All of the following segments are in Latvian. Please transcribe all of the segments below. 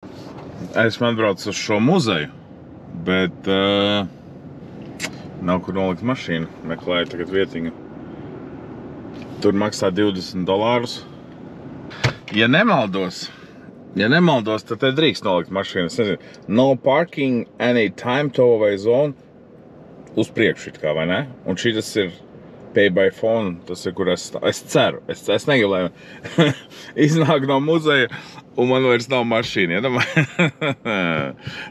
Esmu atbraucis uz šo muzeju, bet nav kur nolikt mašīnu. Meklēju tagad vietiņu. Tur maksā $20. Ja nemaldos, tad te drīkst nolikt mašīnu. Es nezinu, no parking any time towaway zone uz priekšu it kā, vai ne? Un šitas ir pay by phone, tas ir, kur es ceru. Es negribu, lai iznāk no muzeja un man vairs nav mašīna.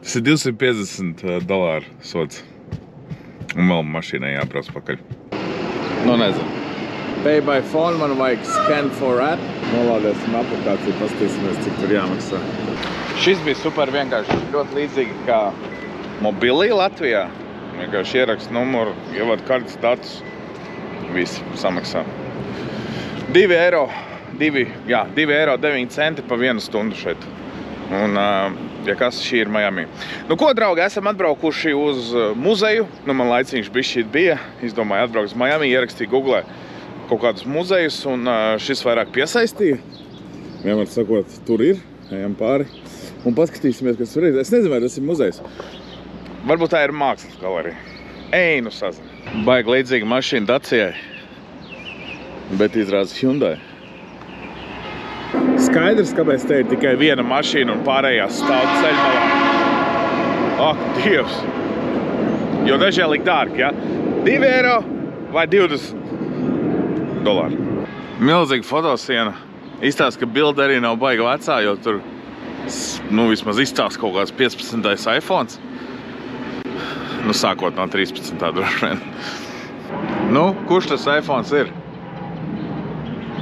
Tas ir $250 sods. Un vēl mašīnai jābrauc pakaļ. Nu, nezinu. Pay by phone man vajag scan for app. Nolādēsim aplikāciju, paskatīsimies, cik tur jāmaksā. Šis bija super vienkārši. Ļoti līdzīgi kā mobilī Latvijā. Vienkārši ierakst numuru, ievad kartes datus. Visi samaksā. €2,09 pa 1 stundu šeit. Un, ja kas, šī ir Miami. Nu, ko, draugi, esam atbraukuši uz muzeju. Nu, man laicīgs bišķīt bija. Izdomāju atbraukt uz Miami, ierakstīju Googlē kaut kādus muzejus, un šis vairāk piesaistīja. Vienmēr sakot, tur ir, ejam pāri. Un paskatīsimies, kas tur ir. Es nezinu, vai tas ir muzejs. Varbūt tā ir mākslas galerija. Ej, nu sazin. Baigi līdzīga mašīna Dacijai, bet izrādās Hyundai. Skaidrs, kāpēc te ir tikai viena mašīna un pārējās stāv ceļmalā. Ak, Dievs! Jo dažēlīgi dārgi, ja? €2 vai $20. Milzīga fotosiena. Izstāsta, ka bilde arī nav baiga vecā, jo tur, nu, vismaz izstāsta kaut kāds 15. iPhones. Nu, sākot no 13. droši vien. Nu, kurš tas iPhones ir?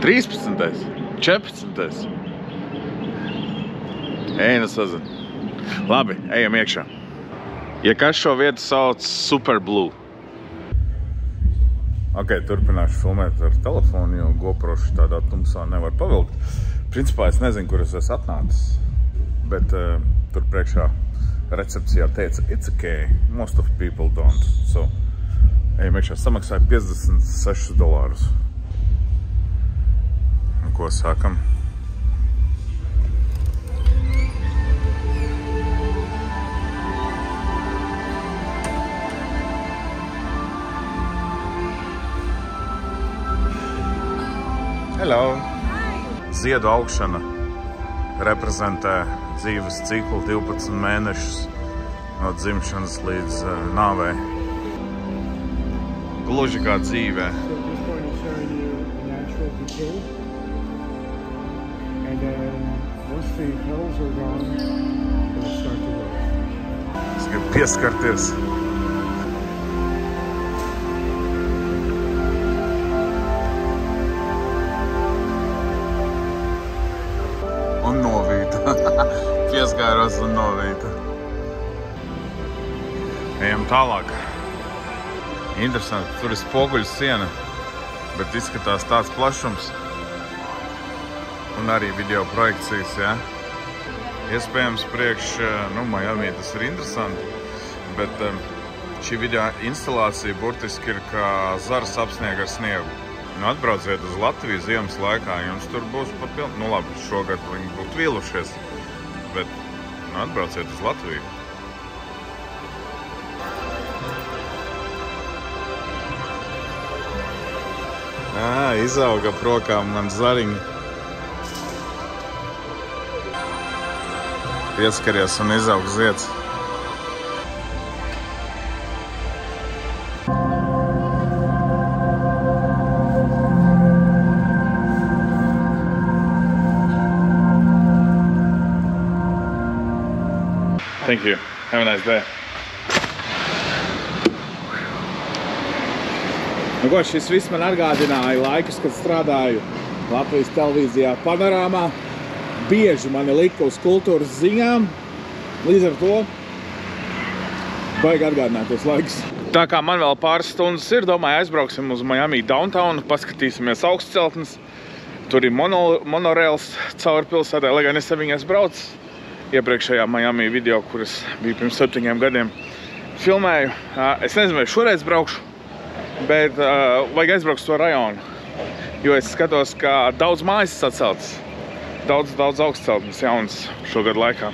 13. 14. Ej, nu sazin. Labi, ejam iekšā. Ja kas šo vietu sauc Super Blue. Ok, turpināšu filmēt ar telefonu, jo GoPro tādā tumsā nevar pavilkt. Principā es nezinu, kur es esmu atnācis, bet tur priekšā recepcijā teica, it's okay, most of people don't. So, ejam iekšā, samaksāja $56. Un ko sākam? Hello! Ziedu augšana reprezentē dzīves ciklu 12 mēnešus no dzimšanas līdz nāvei. Gluži kā dzīvē. Es gribu pieskarties. Un novīta. Pieskāros un novīta. Ejam tālāk. Interesanti, tur ir spoguļu siena, bet izskatās tāds plašums. Un arī video projekcijas, ja? Iespējams priekš, nu, Miami tas ir interesanti, bet šī video instalācija burtiski ir kā zars apsniega ar sniegu. Nu, atbrauciet uz Latviju ziemas laikā, jums tur būs pat pilni. Nu, labi, šogad viņi būtu vīlušies, bet, nu, atbrauciet uz Latviju. Izauga prokām man zariņi. Pieskaries un izaug zieds. Thank you. Have a nice day. Nu, ko, šis viss man atgādināja laikus, kad strādāju Latvijas televīzijā Panorāmā. Bieži mani lika uz kultūras ziņām, līdz ar to baigi atgādināt tos laikus. Tā kā man vēl pāris stundas ir, domāju, aizbrauksim uz Miami Downtown, paskatīsimies augstceltnes. Tur ir monorails cauri pilsētai, lai gan es ar viņu esmu braucis. Iepriekšējā Miami video, kuras bija pirms 7 gadiem, filmēju. Es nezinu, vai šoreiz braukšu, bet vajag aizbraukt to rajonu, jo es skatos, ka daudz mājas saceltas, daudz augstceltnes jaunas šogad laikā.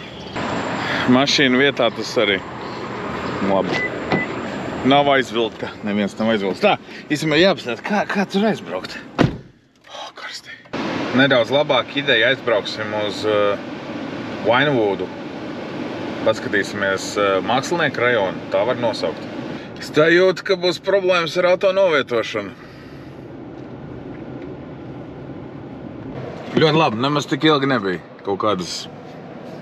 Mašīna vietā tas arī labi. Nav aizvilkta, neviens nav aizvilkts. Tā, īstenībā jāapstāst, kā tur aizbraukt? Karstī. Nedaudz labāk ideja aizbrauksim uz Vinewoodu. Paskatīsimies mākslinieku rajonu, tā var nosaukt. Es tā jūtu, ka būs problēmas ar auto novietošanu. Ļoti labi, nemaz tik ilgi nebija. Kaut kādas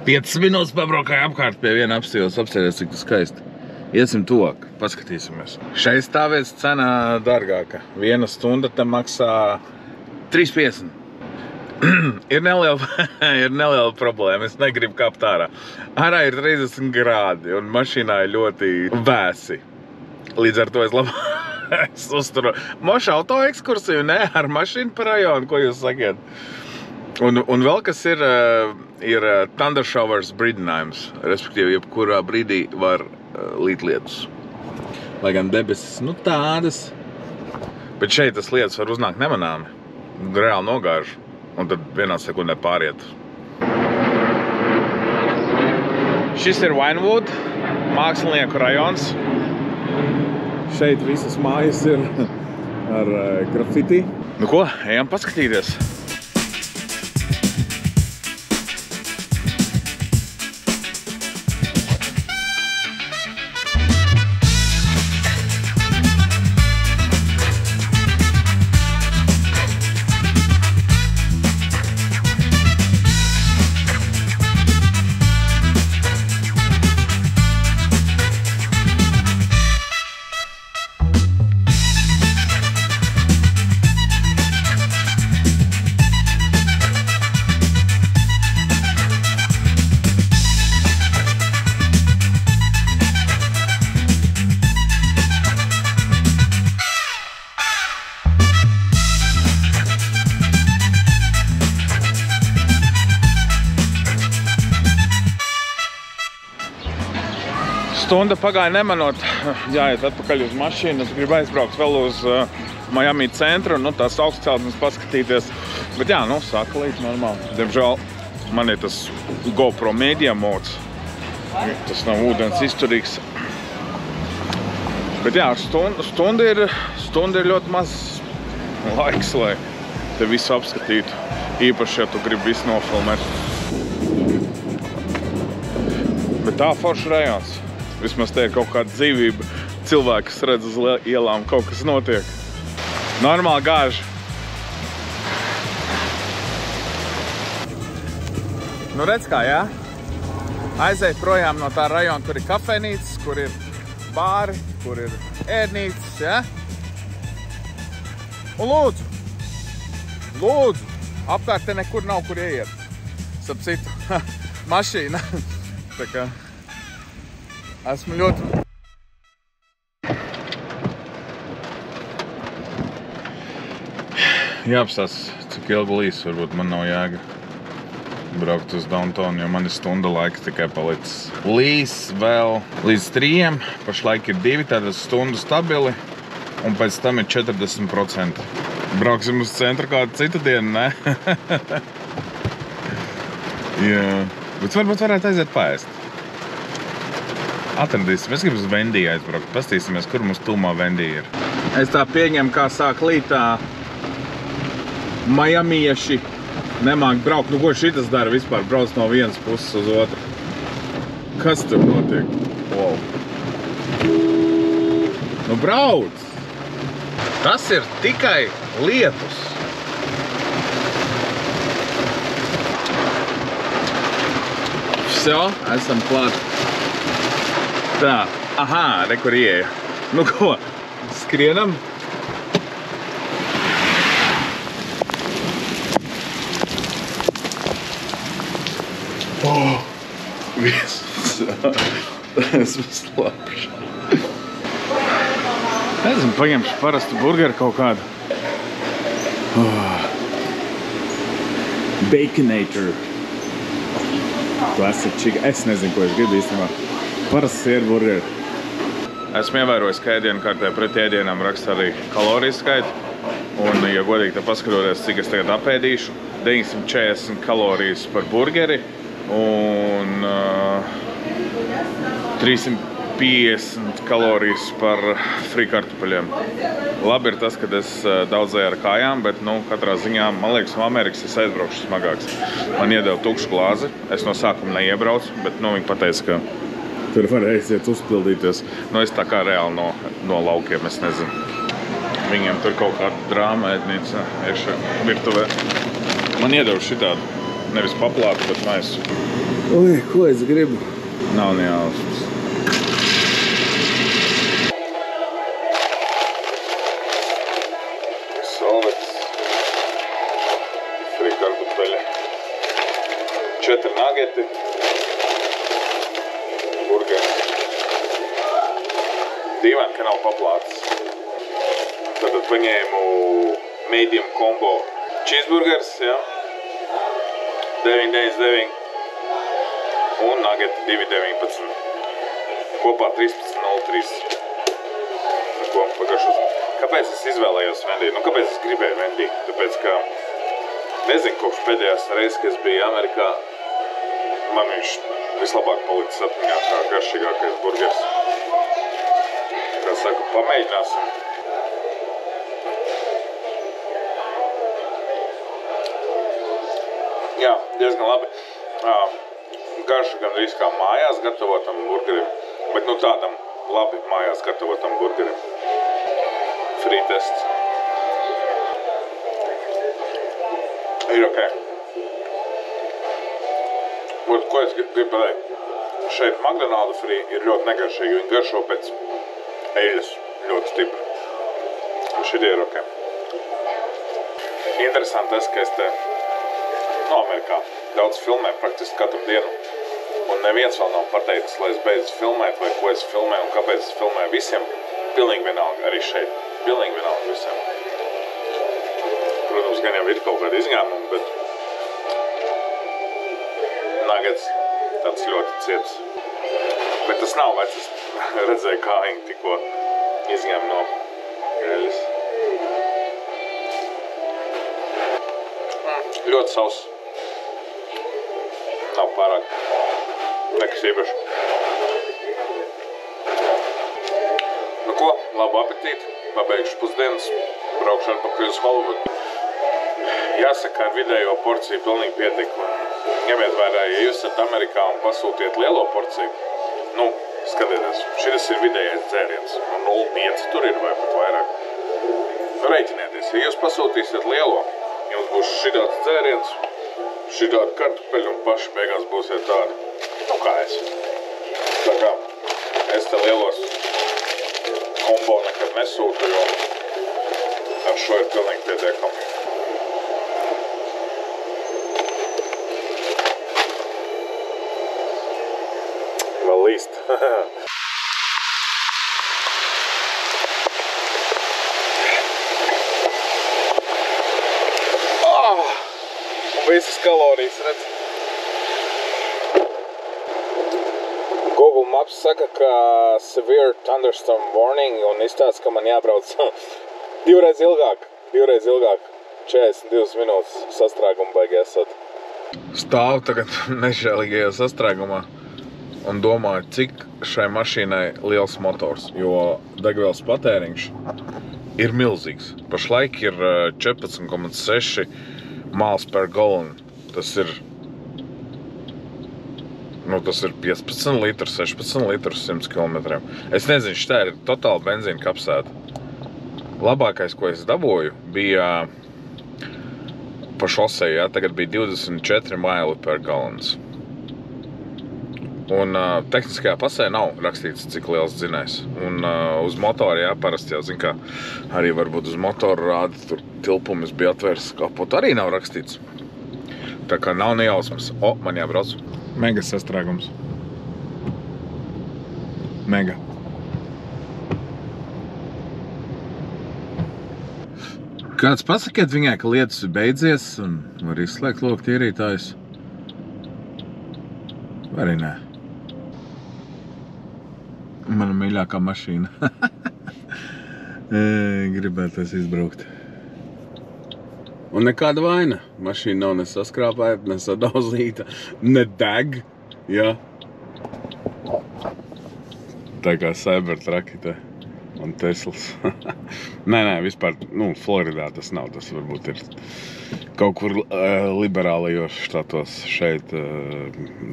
5 minūtes pabraukāja apkārt pie viena apstājas, apstāties, cik tas skaisti. Iesim tuvāk, paskatīsimies. Šeit stāvēs cena dārgāka. 1 stunda te maksā 3,50. Ir neliela problēma, es negribu kāpt ārā. Ārā ir 30 grādi un mašīnā ir ļoti vēsi. Līdz ar to es uzturu mošu auto ekskursiju, ne, ar mašīnu pa rajonu, ko jūs sakiet. Un vēl kas ir thunder showers brīdinājums, respektīvi, jebkurā brīdī var līt lietus. Lai gan debesis, tādas. Bet šeit tas lietus var uznākt nemanāmi. Reāli nogāžu. Un tad vienā sekundē pāriet. Šis ir Vinewood, mākslinieku rajons. Šeit visas mājas ir ar grafiti. Nu ko, ejam paskatīties. Stunda pagāja nemanot, jāiet atpakaļ uz mašīnu. Es gribu aizbraukt vēl uz Miami centru, tās augstceltnes paskatīties. Bet jā, sāka līt normāli. Diemžēl man ir tas GoPro Media mods. Tas nav ūdens izturīgs. Bet jā, stunda ir ļoti maz laiks, lai te visu apskatītu. Īpaši, ja tu gribi visu nofilmēt. Bet tā foršs rajons. Vismaz te ir kaut kāda dzīvība. Cilvēki, kas redz uz ielām, kaut kas notiek. Normāli gāži. Redz kā, jā? Aizej projām no tā rajona, kur ir kafejnīcas, kur ir bāri, kur ir ēdnīcas, jā? Un lūdzu, apkārt te nekur nav, kur ieiet. Starp citu, mašīna. Tā kā esmu ļoti... Jāapstāsta, cik ilgi līs, varbūt man nav jēga braukt uz downtown, jo man ir stunda laika tikai palicis. Līs vēl līdz 3, pašlaik ir 2, tātad stundu stabili, un pēc tam ir 40%. Brauksim uz centru kādu citu dienu, ne? Jā, bet varbūt varētu aiziet paēst. Atradīsim, es gribu uz Vendiju aizbraukt, pastīsimies, kur mums tūmā Vendija ir. Es tā pieņemu, kā sāk līt tā majamieši nemāk braukt. Ko šitas dara vispār, brauc no vienas puses uz otru? Kas tur notiek? Wow. Brauc! Tas ir tikai lietus. Vso, esam klāt. Tā, aha, re, kur ieja. Ko, skrienam? Viss. Esmu slapš. Nezinu, paņemšu parastu burgeru kaut kādu. Baconator. Classic chicken. Es nezinu, ko es gribu īstenībā. Parasts ir burgeri. Esmu ievērojis, ka ēdienkartē pret ēdienam raksta arī kaloriju skaitu. Un, ja godīgi te paskatoties, cik es tagad apēdīšu, 940 kalorijas par burgeri un 350 kalorijas par free kartupeļiem. Labi ir tas, ka es daudzēju ar kājām, bet, katrā ziņā, man liekas, no Amerikas es aizbraukšu smagāks. Man iedeva tukšu glāzi, es no sākuma neiebraucu, bet, viņi pateica, ka tur var aiziet uzpildīties. Es tā kā reāli no laukiem, es nezinu. Viņiem tur kaut kāda drāma ēdnīca iekšā virtuvē. Man iedeva šitādu, nevis paplātu, bet maisu. Ui, ko es gribu? Nav nejausmas. Solvets. Free kartupeļi. 4 nageti. Burgeri. Dīvaini, ka nav paplātas. Tad paņēmu medium combo cheeseburgers, ja? 9,99 un nageti 2,19. Kopā 13,03. Ko pagašos. Kāpēc es izvēlējos Wendy? Kāpēc es gribēju Wendy? Tāpēc, ka nezinu, kopš pēdējās reizes, kad es biju Amerikā, man viņš vislabāk palicis atmiņā kā garšīgākais burgers. Kā saku, pamēģināsim. Jā, diezgan labi. Garša gandrīz kā mājās gatavotam burgerim, bet tādam labi mājās gatavotam burgerim. Free tests. Ir ok. Ko es gribu pateikt? Šeit McDonalda free ir ļoti negaršīgi, viņi garšo pēc eļas ļoti stipri. Un šitie ir ok. Interesanti tas, ka es te Amerikā daudz filmē praktiski katru dienu. Un neviens vēl nav pateicis, lai es beidzu filmēt, vai ko es filmēju un kāpēc es filmēju visiem. Pilnīgi vienalga, arī šeit. Pilnīgi vienalga visiem. Protams, gan jau ir kaut kādi izņēmumi, bet nuggets tāds ļoti ciets. Bet tas nav vec, es redzēju, kā viņi tikko izņem no eļas. Ļoti sauss. Nav pārāk nekas īpaši. Ko, labu apetīti, pabeigšu pusdienas, braukšu atpakaļ uz Holivudu. Jāsaka, ar vidējo porciju pilnīgi pietika. Ņemiet vērā, ja jūs esat Amerikā un pasūtiet lielo porciju, skatieties, šis ir vidējais dzēriens, 0,5 tur ir vai pat vairāk. Reiķinieties, ja jūs pasūtīsiet lielo, jums būs šitāds dzēriens, šitādi kartupeļi un paši beigās būsiet tādi, kā es. Tā kā es te lielos kombo nekad nesūtu, jo ar šo ir pilnīgi pietiekami. Vēl līst. Visas kalorijas, redz. Google Maps saka, ka severe thunderstorm warning un izstāsta, ka man jābrauc divreiz ilgāk. 42 minūtes sastrēguma baigi esat. Stāvu tagad nežēlīgajā sastrēgumā un domāju, cik šai mašīnai liels motors, jo degvielas patēriņš ir milzīgs. Pašlaik ir 14,6 miles per gallon. Tas ir 15 litri, 16 litri 100 km. Es nezinu, šitā ir totāli benzīna kapsēta. Labākais, ko es dabūju, bija pa šoseju, tagad bija 24 maili per gallons. Un tehniskajā pasē nav rakstīts, cik liels dzinējs. Un uz motora, parasti jau, zin kā, arī varbūt uz motora rāda, tur tilpumis bija atvērts kapot, arī nav rakstīts. Tā kā nav nejausmas. Man jābrauc. Mega sastrēgums. Mega. Kāds pasakiet viņai, ka lietus ir beidzies un var izslēgt loku tīrītājus? Vai arī nē? Mana mīļākā mašīna. Gribētos izbraukt. Un nekāda vaina. Mašīna nav ne saskrāpēta, ne sadauzīta, ne deg. Ja? Tā kā Cybertruck un Teslas. Nē, vispār, Floridā tas nav. Tas varbūt ir kaut kur liberālajos štatos, šeit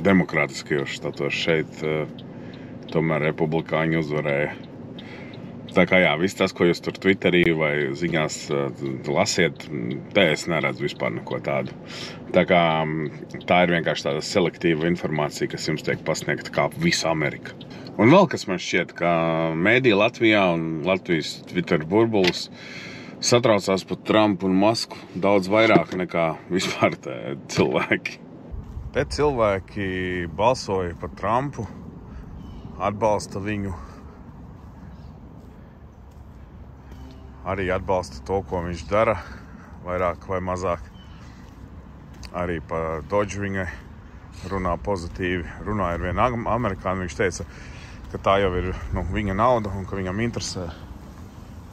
demokrātiskajos štatos, šeit tomēr republikāņi uzvarēja. Tā kā jā, viss tas, ko jūs tur Twitterī vai ziņās lasiet, te es neredzu vispār neko tādu. Tā kā tā ir vienkārši tāda selektīva informācija, kas jums tiek pasniegta kā visa Amerika. Un vēl kas man šķiet, ka mēdī Latvijā un Latvijas Twitter burbulis satraucās par Trumpu un Masku daudz vairāk nekā vispār te cilvēki. Te cilvēki balsoja par Trumpu, atbalsta viņu. Arī atbalsta to, ko viņš dara, vairāk vai mazāk. Arī par Dodge viņai runā pozitīvi. Runāja ar vienu amerikānu, viņš teica, ka tā jau ir viņa nauda un ka viņam interesē,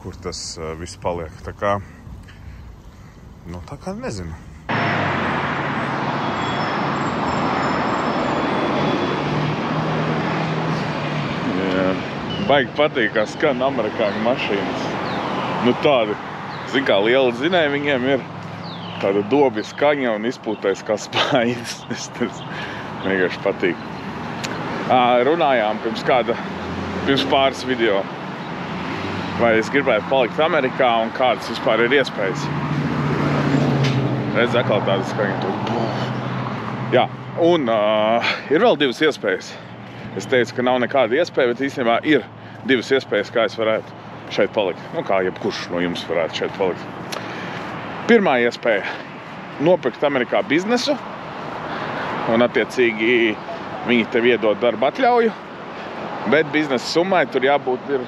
kur tas viss paliek. Tā kā nezinu. Jā, baigi patīk, kā skan amerikāņu mašīnas. Tādi, kā liela dzinēja viņiem ir tāda dobja skaņa un izpūtais kā spainis. Tas vienkārši patīk. Runājām pirms pāris video, vai es gribētu palikt Amerikā un kādas vispār ir iespējas. Redz, atkal tāda skaņa. Jā, un ir vēl divas iespējas. Es teicu, ka nav nekāda iespēja, bet īstenībā ir divas iespējas, kā es varētu šeit palikt. Kā jebkurš no jums varētu šeit palikt. Pirmā iespēja – nopirkt Amerikā biznesu, un attiecīgi viņi tev iedod darba atļauju, bet biznesa summai tur jābūt ir,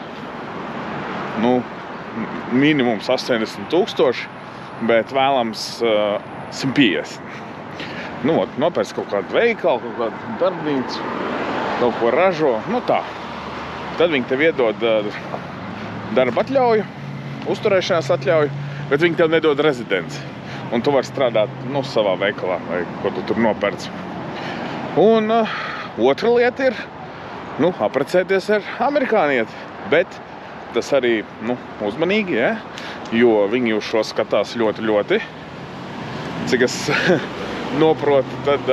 minimums 80,000, bet vēlams 150. Nopērts kaut kādu veikalu, kaut kādu darbnīcu, kaut ko ražo, tā. Tad viņi tev iedod darba atļauju, uzturēšanās atļauju, bet viņi tev nedod rezidenci. Un tu vari strādāt savā veikalā, vai ko tu tur nopērci. Un otra lieta ir apprecēties ar amerikānieti. Bet tas arī uzmanīgi, ja? Jo viņi uz šo skatās ļoti, ļoti. Cik es noprotu, tad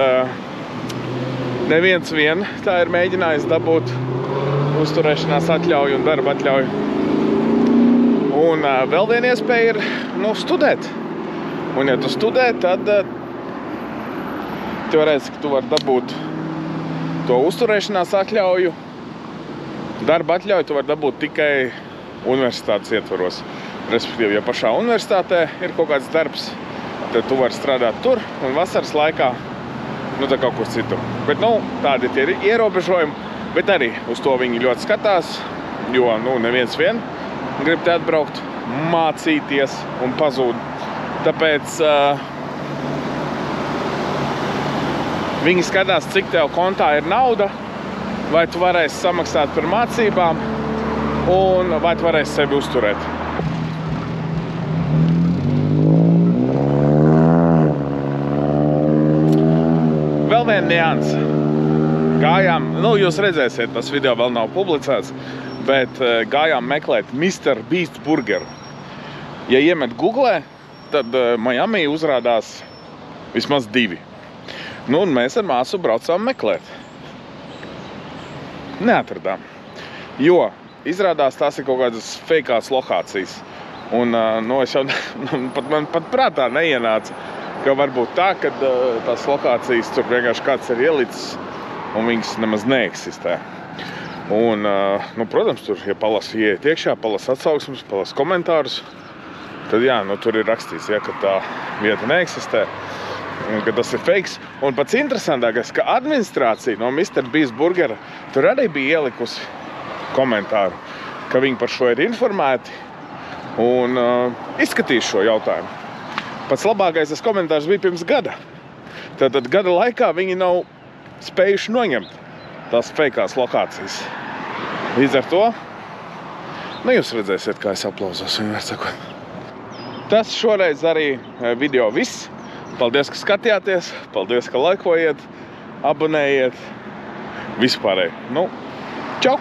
neviens vien tā ir mēģinājis dabūt uzturēšanās atļauju un darba atļauju. Un vēl viena iespēja ir studēt. Un ja tu studē, tad teorētiski, ka tu vari dabūt to uzturēšanās atļauju, darba atļauju tu vari dabūt tikai universitātes ietvaros. Respektīvi, ja pašā universitātē ir kaut kāds darbs, tad tu vari strādāt tur un vasaras laikā tā kaut kur citu. Bet tādi tie ir ierobežojumi, bet arī uz to viņi ļoti skatās, jo neviens vien grib te atbraukt, mācīties un pazūd. Tāpēc viņi skatās, cik tev kontā ir nauda, vai tu varēsi samaksāt par mācībām, un vai tu varēsi sevi uzturēt. Vēl viena nianse. Gājām, jūs redzēsiet, tas video vēl nav publicēts, bet gājām meklēt Mr. Beast burgeru. Ja iemet Googlē, tad Miami uzrādās vismaz 2. Un mēs ar māsu braucām meklēt. Neatradām. Jo izrādās tās ir kaut kādas feikās lokācijas. Un es jau man pat prātā neienāca, ka varbūt tā, ka tās lokācijas tur vienkārši kāds ir ielicis un viņas nemaz neeksistē. Un, protams, tur, ja palasa ieiet iekšā, palasa atsauksmes, palasa komentārus, tad jā, tur ir rakstīts, ja, ka tā vieta neeksistē, un ka tas ir fakes. Un pats interesantākais, ka administrācija no Mr. Beast burgera tur arī bija ielikusi komentāru, ka viņi par šo ir informēti un izskatīs šo jautājumu. Pats labākais tas komentārs bija pirms gada. Tātad gada laikā viņi nav spējuši noņemt tās feikās lokācijas. Līdz ar to, jūs redzēsiet, kā es aplausos vienmēr sakot. Tas šoreiz arī video viss. Paldies, ka skatījāties, paldies, ka laikojiet, abonējiet, vispārēji. Čau!